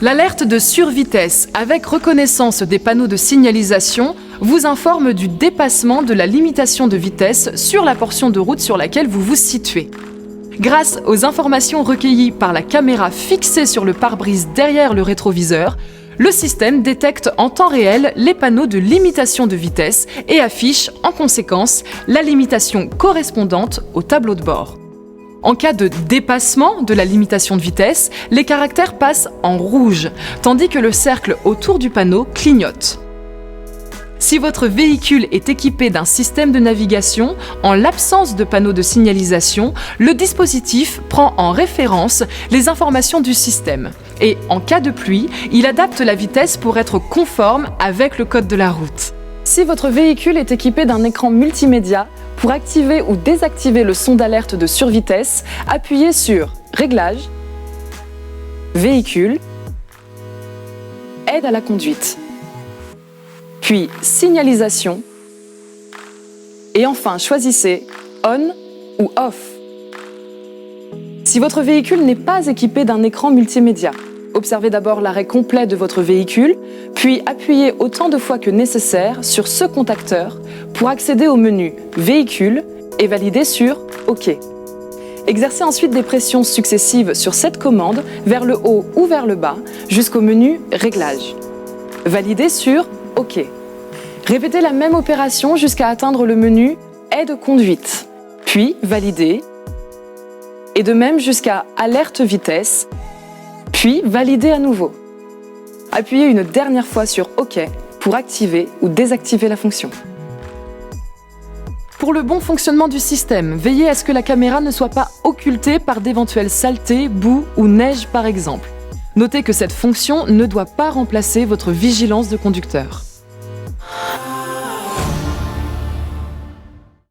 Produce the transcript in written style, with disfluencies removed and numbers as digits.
L'alerte de survitesse avec reconnaissance des panneaux de signalisation vous informe du dépassement de la limitation de vitesse sur la portion de route sur laquelle vous vous situez. Grâce aux informations recueillies par la caméra fixée sur le pare-brise derrière le rétroviseur, le système détecte en temps réel les panneaux de limitation de vitesse et affiche en conséquence la limitation correspondante au tableau de bord. En cas de dépassement de la limitation de vitesse, les caractères passent en rouge, tandis que le cercle autour du panneau clignote. Si votre véhicule est équipé d'un système de navigation, en l'absence de panneau de signalisation, le dispositif prend en référence les informations du système. Et en cas de pluie, il adapte la vitesse pour être conforme avec le code de la route. Si votre véhicule est équipé d'un écran multimédia, pour activer ou désactiver le son d'alerte de survitesse, appuyez sur Réglages, Véhicule, Aide à la conduite, puis Signalisation, et enfin choisissez On ou Off. Si votre véhicule n'est pas équipé d'un écran multimédia, observez d'abord l'arrêt complet de votre véhicule, puis appuyez autant de fois que nécessaire sur ce contacteur pour accéder au menu Véhicule et validez sur OK. Exercez ensuite des pressions successives sur cette commande vers le haut ou vers le bas jusqu'au menu Réglages. Validez sur OK. Répétez la même opération jusqu'à atteindre le menu Aide conduite, puis validez, et de même jusqu'à Alerte vitesse, puis validez à nouveau. Appuyez une dernière fois sur OK pour activer ou désactiver la fonction. Pour le bon fonctionnement du système, veillez à ce que la caméra ne soit pas occultée par d'éventuelles saletés, boue ou neige par exemple. Notez que cette fonction ne doit pas remplacer votre vigilance de conducteur.